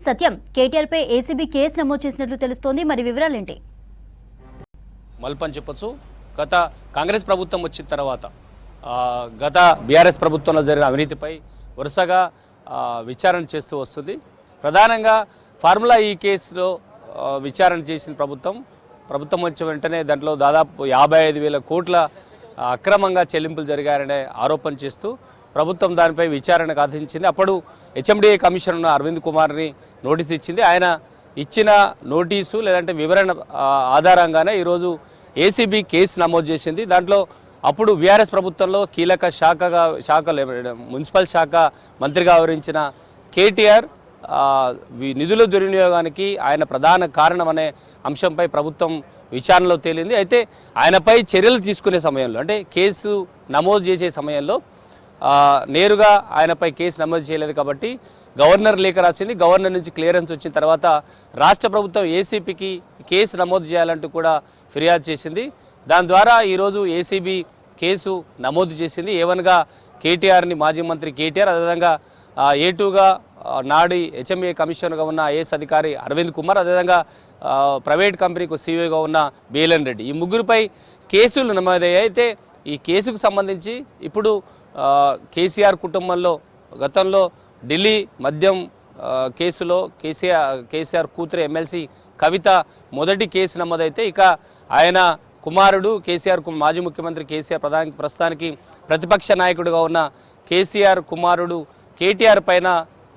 సత్యం, కేటీఆర్ పై ACB case నమోదు చేసినట్లు తెలుస్తోంది. మరి వివరాలేంటి? మల్పని చెప్పొచ్చు. గత కాంగ్రెస్ ప్రభుత్వం వచ్చిన తర్వాత గత బీఆర్ఎస్ ప్రభుత్వంలో జరిగిన అవినీతిపై వరుసగా విచారణ చేస్తూ వస్తుంది. ప్రధానంగా ఫార్ములా ఈ కేసులో విచారణ చేసిన ప్రభుత్వం వచ్చిన వెంటనే దాంట్లో దాదాపు 55,000 కోట్ల అక్రమంగా చెల్లింపులు జరిగారనే ఆరోపణ చేస్తూ ప్రభుత్వం దానిపై విచారణకు ఆదేశించింది. అప్పుడు హెచ్ఎండిఏ కమిషనర్ అరవింద్ కుమార్ని నోటీసు ఇచ్చింది. ఆయన ఇచ్చిన నోటీసు లేదంటే వివరణ ఆధారంగానే ఈరోజు ఏసీబీ కేసు నమోదు చేసింది. దాంట్లో అప్పుడు బీఆర్ఎస్ ప్రభుత్వంలో కీలక శాఖ మున్సిపల్ శాఖ మంత్రిగా వ్యవహరించిన కేటీఆర్ నిధుల దుర్వినియోగానికి ఆయన ప్రధాన కారణం అనే అంశంపై ప్రభుత్వం విచారణలో తేలింది. అయితే ఆయనపై చర్యలు తీసుకునే సమయంలో అంటే కేసు నమోదు చేసే సమయంలో నేరుగా ఆయనపై కేసు నమోదు చేయలేదు కాబట్టి గవర్నర్ లేఖ రాసింది. గవర్నర్ నుంచి క్లియరెన్స్ వచ్చిన తర్వాత రాష్ట్ర ప్రభుత్వం ఏసీబీకి కేసు నమోదు చేయాలంటూ కూడా ఫిర్యాదు చేసింది. దాని ద్వారా ఈరోజు ఏసీబీ కేసు నమోదు చేసింది. ఏవన్గా కేటీఆర్ని మాజీ మంత్రి కేటీఆర్, అదేవిధంగా A2గా నాడి హెచ్ఎంఏ కమిషనర్గా ఉన్న ఐఏఎస్ అధికారి అరవింద్ కుమార్, అదేవిధంగా ప్రైవేట్ కంపెనీకి సీఈఓగా ఉన్న బీఎల్ఎన్ రెడ్డి, ఈ ముగ్గురుపై కేసులు నమోదయ్యాయి. అయితే ఈ కేసుకు సంబంధించి ఇప్పుడు కేసీఆర్ కుటుంబంలో గతంలో ఢిల్లీ మద్యం కేసులో కేసీఆర్ కూతురు ఎమ్మెల్సీ కవిత మొదటి కేసు నమోదైతే ఇక ఆయన కుమారుడు కేసీఆర్ మాజీ ముఖ్యమంత్రి కేసీఆర్ ప్రస్తుతానికి ప్రతిపక్ష నాయకుడిగా ఉన్న కేసీఆర్ కుమారుడు కేటీఆర్ పైన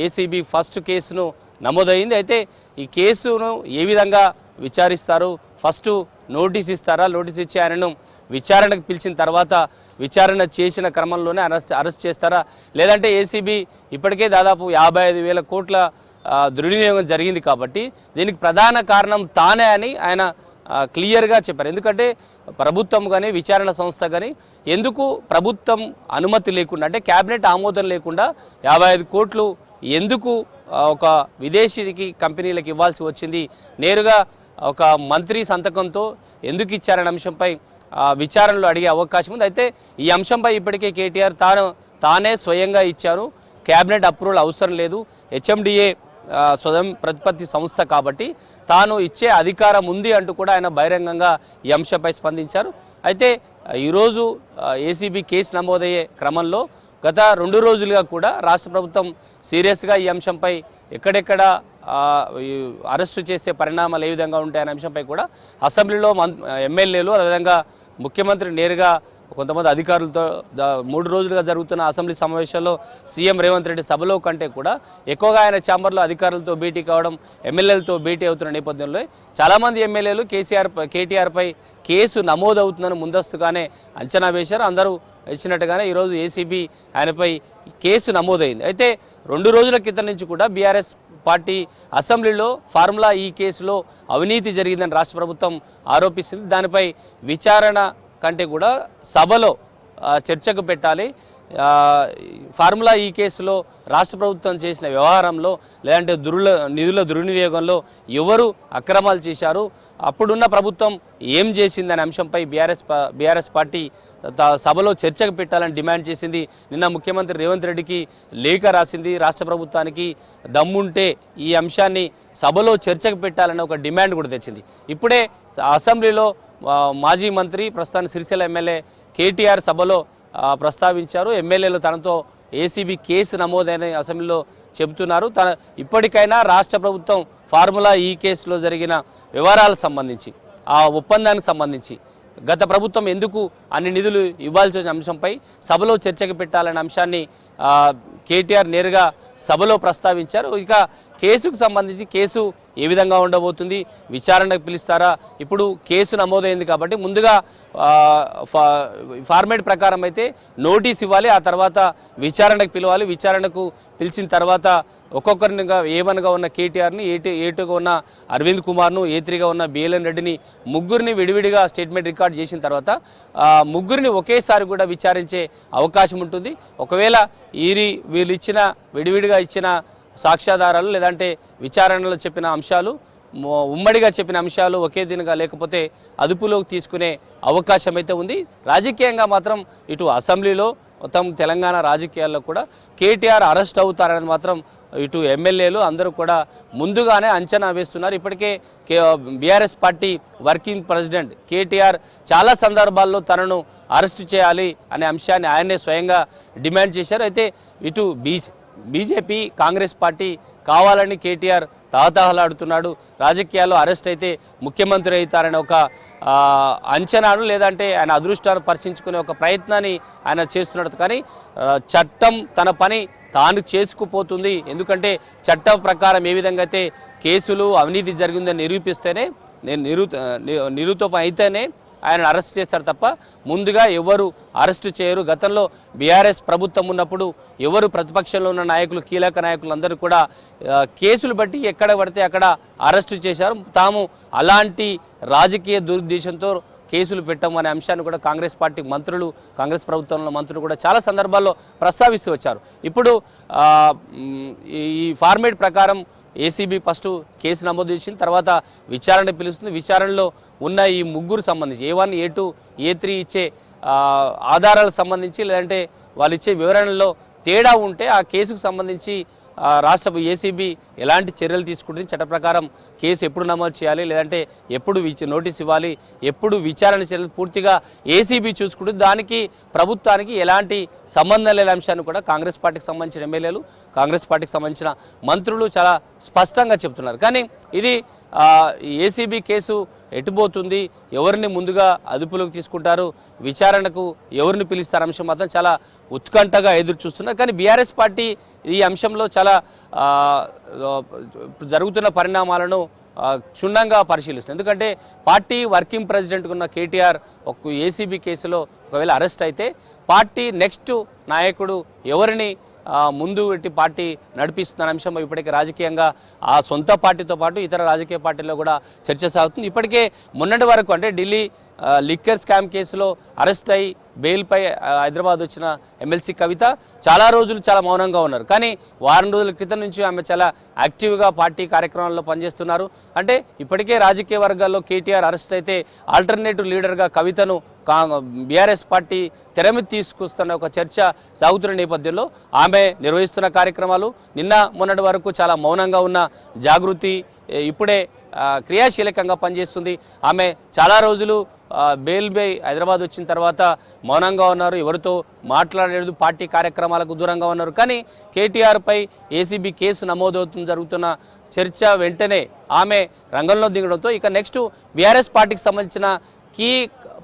ఏసీబీ ఫస్ట్ కేసును నమోదైంది. అయితే ఈ కేసును ఏ విధంగా విచారిస్తారు? ఫస్ట్ నోటీస్ ఇస్తారా? నోటీస్ ఇచ్చి ఆయనను విచారణకు పిలిచిన తర్వాత విచారణ చేసిన క్రమంలోనే అరెస్ట్ చేస్తారా? లేదంటే ఏసీబీ ఇప్పటికే దాదాపు 55,000 కోట్ల దుర్వినియోగం జరిగింది కాబట్టి దీనికి ప్రధాన కారణం తానే అని ఆయన క్లియర్గా చెప్పారు. ఎందుకంటే ప్రభుత్వం కానీ విచారణ సంస్థ కానీ ఎందుకు ప్రభుత్వం అనుమతి లేకుండా అంటే క్యాబినెట్ ఆమోదం లేకుండా 55 కోట్లు ఎందుకు ఒక విదేశీకి కంపెనీలకు ఇవ్వాల్సి వచ్చింది, నేరుగా ఒక మంత్రి సంతకంతో ఎందుకు ఇచ్చారనే అంశంపై విచారణలో అడిగే అవకాశం ఉంది. అయితే ఈ అంశంపై ఇప్పటికే కేటీఆర్ తానే స్వయంగా ఇచ్చారు, క్యాబినెట్ అప్రూవల్ అవసరం లేదు, హెచ్ఎండిఏ స్వయం ప్రతిపత్తి సంస్థ కాబట్టి తాను ఇచ్చే అధికారం ఉంది అంటూ కూడా ఆయన బహిరంగంగా ఈ అంశంపై స్పందించారు. అయితే ఈరోజు ఏసీబీ కేసు నమోదయ్యే క్రమంలో గత 2 రోజులుగా కూడా రాష్ట్ర ప్రభుత్వం సీరియస్గా ఈ అంశంపై ఎక్కడెక్కడ అరెస్టు చేసే పరిణామాలు ఏ విధంగా ఉంటాయనే అంశంపై కూడా అసెంబ్లీలో ఎమ్మెల్యేలు అదేవిధంగా ముఖ్యమంత్రి నేరుగా కొంతమంది అధికారులతో 3 రోజులుగా జరుగుతున్న అసెంబ్లీ సమావేశాల్లో సీఎం రేవంత్ రెడ్డి సభలో కంటే కూడా ఎక్కువగా ఆయన ఛాంబర్లో అధికారులతో భేటీ కావడం, ఎమ్మెల్యేలతో భేటీ అవుతున్న నేపథ్యంలో చాలామంది ఎమ్మెల్యేలు కేటీఆర్పై కేసు నమోదవుతుందని ముందస్తుగానే అంచనా వేశారు. అందరూ ఇచ్చినట్టుగానే ఈరోజు ఏసీబీ ఆయనపై కేసు నమోదైంది. అయితే 2 రోజుల క్రితం నుంచి కూడా బీఆర్ఎస్ పార్టీ అసెంబ్లీలో ఫార్ములా ఈ కేసులో అవినీతి జరిగిందని రాష్ట్ర ప్రభుత్వం ఆరోపిస్తుంది. దానిపై విచారణ కంటే కూడా సభలో చర్చకు పెట్టాలి. ఫార్ములా ఈ కేసులో రాష్ట్ర ప్రభుత్వం చేసిన వ్యవహారంలో లేదంటే నిధుల దుర్వినియోగంలో ఎవరు అక్రమాలు చేశారు, అప్పుడున్న ప్రభుత్వం ఏం చేసిందనే అంశంపై బీఆర్ఎస్ పార్టీ సభలో చర్చకు పెట్టాలని డిమాండ్ చేసింది. నిన్న ముఖ్యమంత్రి రేవంత్ రెడ్డికి లేఖ రాసింది. రాష్ట్ర ప్రభుత్వానికి దమ్ముంటే ఈ అంశాన్ని సభలో చర్చకు పెట్టాలని ఒక డిమాండ్ కూడా తెచ్చింది. ఇప్పుడే అసెంబ్లీలో మాజీ మంత్రి ప్రస్తుతానికి సిరిసిల్ల ఎమ్మెల్యే కేటీఆర్ సభలో ప్రస్తావించారు. ఎమ్మెల్యేలు తనతో ఏసీబీ కేసు నమోదైన అసెంబ్లీలో చెబుతున్నారు. ఇప్పటికైనా రాష్ట్ర ప్రభుత్వం ఫార్ములా ఈ కేసులో జరిగిన వివరాలకు సంబంధించి ఆ ఒప్పందానికి సంబంధించి గత ప్రభుత్వం ఎందుకు అన్ని నిధులు ఇవ్వాల్సి వచ్చిన అంశంపై సభలో చర్చకు పెట్టాలనే అంశాన్ని కేటీఆర్ నేరుగా సభలో ప్రస్తావించారు. ఇక కేసుకు సంబంధించి కేసు ఏ విధంగా ఉండబోతుంది, విచారణకు పిలుస్తారా? ఇప్పుడు కేసు నమోదైంది కాబట్టి ముందుగా ఫార్మేట్ ప్రకారం అయితే నోటీస్ ఇవ్వాలి, ఆ తర్వాత విచారణకు పిలవాలి. విచారణకు పిలిచిన తర్వాత ఒక్కొక్కరినిగా A1గా ఉన్న కేటీఆర్ని, A2గా ఉన్న అరవింద్ కుమార్ను, A3గా ఉన్న బీఎల్ఎన్ రెడ్డిని ముగ్గురిని విడివిడిగా స్టేట్మెంట్ రికార్డ్ చేసిన తర్వాత ముగ్గురిని ఒకేసారి కూడా విచారించే అవకాశం ఉంటుంది. ఒకవేళ వీళ్ళు విడివిడిగా ఇచ్చిన సాక్ష్యాధారాలు లేదంటే విచారణలో చెప్పిన అంశాలు ఉమ్మడిగా చెప్పిన అంశాలు ఒకే దినగా లేకపోతే అదుపులోకి తీసుకునే అవకాశం అయితే ఉంది. రాజకీయంగా మాత్రం ఇటు అసెంబ్లీలో మొత్తం తెలంగాణ రాజకీయాల్లో కూడా కేటీఆర్ అరెస్ట్ అవుతారని మాత్రం ఇటు ఎమ్మెల్యేలు అందరూ కూడా ముందుగానే అంచనా వేస్తున్నారు. ఇప్పటికే BRS party working president KTR చాలా సందర్భాల్లో తనను అరెస్టు చేయాలి అనే అంశాన్ని ఆయనే స్వయంగా డిమాండ్ చేశారు. అయితే ఇటు బీజేపీ కాంగ్రెస్ పార్టీ కావాలని కేటీఆర్ తహతహలాడుతున్నాడు. రాజకీయాల్లో అరెస్ట్ అయితే ముఖ్యమంత్రి అవుతారనే ఒక అంచనాను లేదంటే ఆయన అదృష్టాన్ని పరిశీలించుకునే ఒక ప్రయత్నాన్ని ఆయన చేస్తున్నాడు. కానీ చట్టం తన పని తాను చేసుకుపోతుంది. ఎందుకంటే చట్టం ప్రకారం ఏ విధంగా అయితే కేసులు అవినీతి జరిగిందని నిరూపిస్తేనే నిరూపణ అయితేనే ఆయన అరెస్ట్ చేస్తారు తప్ప ముందుగా ఎవరు అరెస్టు చేయరు. గతంలో బీఆర్ఎస్ ప్రభుత్వం ఉన్నప్పుడు ఎవరు ప్రతిపక్షంలో ఉన్న నాయకులు కీలక నాయకులు అందరూ కూడా కేసులు బట్టి ఎక్కడ పడితే అక్కడ అరెస్టు చేశారు. తాము అలాంటి రాజకీయ దురుద్దేశంతో కేసులు పెట్టాము అనే అంశాన్ని కూడా కాంగ్రెస్ పార్టీ మంత్రులు కాంగ్రెస్ ప్రభుత్వంలో మంత్రులు కూడా చాలా సందర్భాల్లో ప్రస్తావిస్తూ వచ్చారు. ఇప్పుడు ఈ ఫార్మేట్ ప్రకారం ఏసీబీ ఫస్ట్ కేసు నమోదు చేసిన తర్వాత విచారణ పిలుస్తుంది. విచారణలో ఉన్న ఈ ముగ్గురు సంబంధించి A1, A2, A3 ఇచ్చే ఆధారాలకు సంబంధించి లేదంటే వాళ్ళు ఇచ్చే వివరణలో తేడా ఉంటే ఆ కేసుకు సంబంధించి రాష్ట్ర ఏసీబీ ఎలాంటి చర్యలు తీసుకుంటుంది, చట్ట ప్రకారం కేసు ఎప్పుడు నమోదు చేయాలి, లేదంటే ఎప్పుడు నోటీస్ ఇవ్వాలి, ఎప్పుడు విచారణ చర్యలు పూర్తిగా ఏసీబీ చూసుకుంటుంది. దానికి ప్రభుత్వానికి ఎలాంటి సంబంధం లేని అంశాన్ని కూడా కాంగ్రెస్ పార్టీకి సంబంధించిన ఎమ్మెల్యేలు కాంగ్రెస్ పార్టీకి సంబంధించిన మంత్రులు చాలా స్పష్టంగా చెప్తున్నారు. కానీ ఇది ఏసీబీ కేసు ఎటుపోతుంది, ఎవరిని ముందుగా అదుపులోకి తీసుకుంటారు, విచారణకు ఎవరిని పిలుస్తారు అంశం మాత్రం చాలా ఉత్కంఠగా ఎదురు చూస్తున్నారు. కానీ బీఆర్ఎస్ పార్టీ ఈ అంశంలో చాలా జరుగుతున్న పరిణామాలను క్షుణ్ణంగా పరిశీలిస్తుంది. ఎందుకంటే పార్టీ వర్కింగ్ ప్రెసిడెంట్గా ఉన్న కేటీఆర్ ఒక ఏసీబీ కేసులో ఒకవేళ అరెస్ట్ అయితే పార్టీ నెక్స్ట్ నాయకుడు ఎవరిని ముందు పెట్టి పార్టీ నడిపిస్తున్న అంశం ఇప్పటికే రాజకీయంగా ఆ సొంత పార్టీతో పాటు ఇతర రాజకీయ పార్టీల్లో కూడా చర్చ సాగుతుంది. ఇప్పటికే మొన్నటి వరకు అంటే ఢిల్లీ లిక్కర్ స్కామ్ కేసులో అరెస్ట్ అయి బెయిల్పై హైదరాబాద్ వచ్చిన ఎమ్మెల్సీ కవిత చాలా రోజులు చాలా మౌనంగా ఉన్నారు. కానీ వారం రోజుల క్రితం నుంచి ఆమె చాలా యాక్టివ్గా పార్టీ కార్యక్రమాల్లో పనిచేస్తున్నారు. అంటే ఇప్పటికే రాజకీయ వర్గాల్లో కేటీఆర్ అరెస్ట్ అయితే ఆల్టర్నేటివ్ లీడర్గా కవితను బీఆర్ఎస్ పార్టీ తెర మీద తీసుకొస్తున్న ఒక చర్చ సాగుతున్న నేపథ్యంలో ఆమె నిర్వహిస్తున్న కార్యక్రమాలు నిన్న మొన్నటి వరకు చాలా మౌనంగా ఉన్న జాగృతి ఇప్పుడే క్రియాశీలకంగా పనిచేస్తుంది. ఆమె చాలా రోజులు బెయిల్పై హైదరాబాద్ వచ్చిన తర్వాత మౌనంగా ఉన్నారు, ఎవరితో మాట్లాడలేదు, పార్టీ కార్యక్రమాలకు దూరంగా ఉన్నారు. కానీ కేటీఆర్పై ఏసీబీ కేసు నమోదవుతుంది జరుగుతున్న చర్చ వెంటనే ఆమె రంగంలో దిగడంతో ఇక నెక్స్ట్ బీఆర్ఎస్ పార్టీకి సంబంధించిన కీ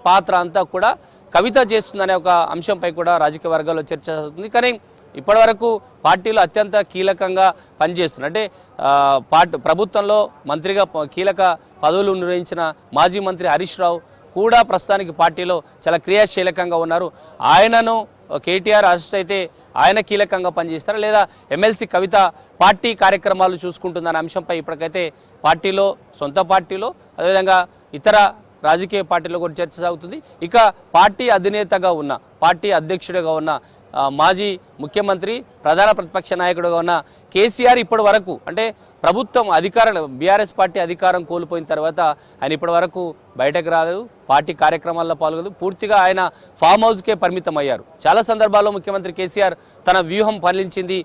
పాత్ర అంతా కూడా కవిత చేస్తుందనే ఒక అంశంపై కూడా రాజకీయ వర్గాల్లో చర్చ అవుతుంది. కానీ ఇప్పటివరకు పార్టీలో అత్యంత కీలకంగా పనిచేస్తున్న అంటే ప్రభుత్వంలో మంత్రిగా కీలక పదవులు నిర్వహించిన మాజీ మంత్రి హరీష్ రావు కూడా ప్రస్తుతానికి పార్టీలో చాలా క్రియాశీలకంగా ఉన్నారు. ఆయనను కేటీఆర్ అరెస్ట్ అయితే ఆయన కీలకంగా పనిచేస్తారా లేదా ఎమ్మెల్సీ కవిత పార్టీ కార్యక్రమాలు చూసుకుంటుందనే అంశంపై ఇప్పటికైతే పార్టీలో సొంత పార్టీలో అదేవిధంగా ఇతర రాజకీయ పార్టీలో కూడా చర్చ సాగుతుంది. ఇక పార్టీ అధినేతగా ఉన్న పార్టీ అధ్యక్షుడిగా ఉన్న మాజీ ముఖ్యమంత్రి ప్రధాన ప్రతిపక్ష నాయకుడిగా ఉన్న కేసీఆర్ ఇప్పటి వరకు అంటే ప్రభుత్వం అధికారం బీఆర్ఎస్ పార్టీ అధికారం కోల్పోయిన తర్వాత ఆయన ఇప్పటి వరకు బయటకు రాలేదు, పార్టీ కార్యక్రమాల్లో పాల్గొనదు, పూర్తిగా ఆయన ఫామ్ హౌస్కే పరిమితం అయ్యారు. చాలా సందర్భాల్లో ముఖ్యమంత్రి కేసీఆర్ తన వ్యూహం ఫలించింది,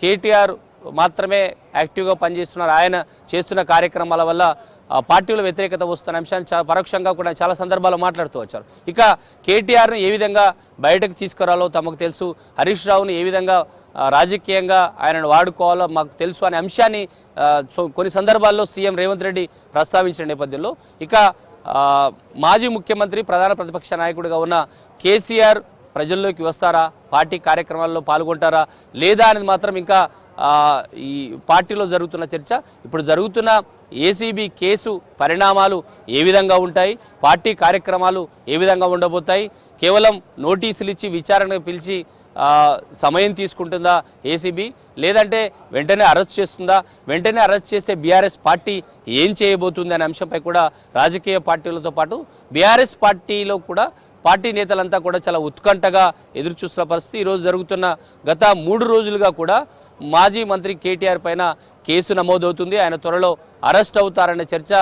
కేటీఆర్ మాత్రమే యాక్టివ్గా పనిచేస్తున్నారు, ఆయన చేస్తున్న కార్యక్రమాల వల్ల పార్టీలో వ్యతిరేకత వస్తున్న అంశాన్ని చాలా పరోక్షంగా కూడా చాలా సందర్భాల్లో మాట్లాడుతూ వచ్చారు. ఇక కేటీఆర్ను ఏ విధంగా బయటకు తీసుకురాలో తమకు తెలుసు, హరీష్ రావును ఏ విధంగా రాజకీయంగా ఆయనను వాడుకోవాలో మాకు తెలుసు అనే అంశాన్ని కొన్ని సందర్భాల్లో సీఎం రేవంత్ రెడ్డి ప్రస్తావించిన నేపథ్యంలో ఇక మాజీ ముఖ్యమంత్రి ప్రధాన ప్రతిపక్ష నాయకుడిగా ఉన్న కేసీఆర్ ప్రజల్లోకి వస్తారా, పార్టీ కార్యక్రమాల్లో పాల్గొంటారా లేదా అనేది మాత్రం ఇంకా ఈ పార్టీలో జరుగుతున్న చర్చ. ఇప్పుడు జరుగుతున్న ఏసీబీ కేసు పరిణామాలు ఏ విధంగా ఉంటాయి, పార్టీ కార్యక్రమాలు ఏ విధంగా ఉండబోతాయి, కేవలం నోటీసులు ఇచ్చి విచారణకు పిలిచి సమయం తీసుకుంటుందా ఏసీబీ లేదంటే వెంటనే అరెస్ట్ చేస్తుందా, వెంటనే అరెస్ట్ చేస్తే బీఆర్ఎస్ పార్టీ ఏం చేయబోతుంది అనే అంశంపై కూడా రాజకీయ పార్టీలతో పాటు బీఆర్ఎస్ పార్టీలో కూడా పార్టీ నేతలంతా కూడా చాలా ఉత్కంఠగా ఎదురు చూస్తున్న పరిస్థితి. ఈరోజు జరుగుతున్న గత 3 రోజులుగా కూడా మాజీ మంత్రి కేటీఆర్ పైన కేసు నమోదవుతుంది, ఆయన త్వరలో అరెస్ట్ అవుతారనే చర్చ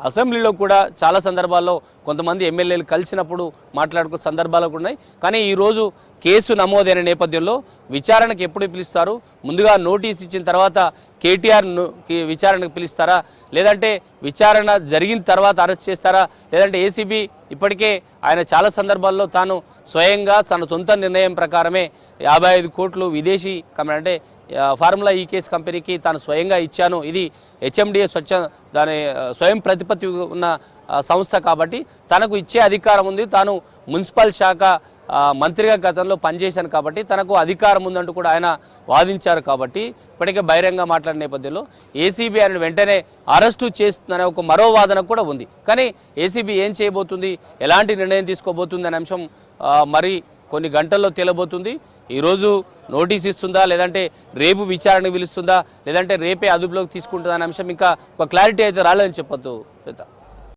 అసెంబ్లీలో కూడా చాలా సందర్భాల్లో కొంతమంది ఎమ్మెల్యేలు కలిసినప్పుడు మాట్లాడుకున్న సందర్భాలు కూడా ఉన్నాయి. కానీ ఈరోజు కేసు నమోదైన నేపథ్యంలో విచారణకు ఎప్పుడు పిలుస్తారు, ముందుగా నోటీస్ ఇచ్చిన తర్వాత కేటీఆర్కి విచారణకు పిలుస్తారా, లేదంటే విచారణ జరిగిన తర్వాత అరెస్ట్ చేస్తారా, లేదంటే ఏసీబీ ఇప్పటికే ఆయన చాలా సందర్భాల్లో తాను స్వయంగా తన సొంత నిర్ణయం ప్రకారమే 55 కోట్లు విదేశీ అంటే ఫార్ములా ఈ కేసు కంపెనీకి తాను స్వయంగా ఇచ్చాను, ఇది హెచ్ఎండిఏ దాని స్వయం ప్రతిపత్తి ఉన్న సంస్థ కాబట్టి తనకు ఇచ్చే అధికారం ఉంది, తాను మున్సిపల్ శాఖ మంత్రిగా గతంలో పనిచేశాను కాబట్టి తనకు అధికారం ఉందంటూ కూడా ఆయన వాదించారు. కాబట్టి ఇప్పటికే బహిరంగ మాట్లాడిన నేపథ్యంలో ఏసీబీ ఆయన వెంటనే అరెస్టు చేస్తుందనే ఒక మరో వాదన కూడా ఉంది. కానీ ఏసీబీ ఏం చేయబోతుంది, ఎలాంటి నిర్ణయం తీసుకోబోతుంది అనే అంశం మరి కొన్ని గంటల్లో తేలబోతుంది. ఈరోజు నోటీస్ ఇస్తుందా, లేదంటే రేపు విచారణకు పిలుస్తుందా, లేదంటే రేపే అదుపులోకి తీసుకుంటుందా అనే అంశం ఇంకా ఒక క్లారిటీ అయితే రాలేదని చెప్పొద్దు.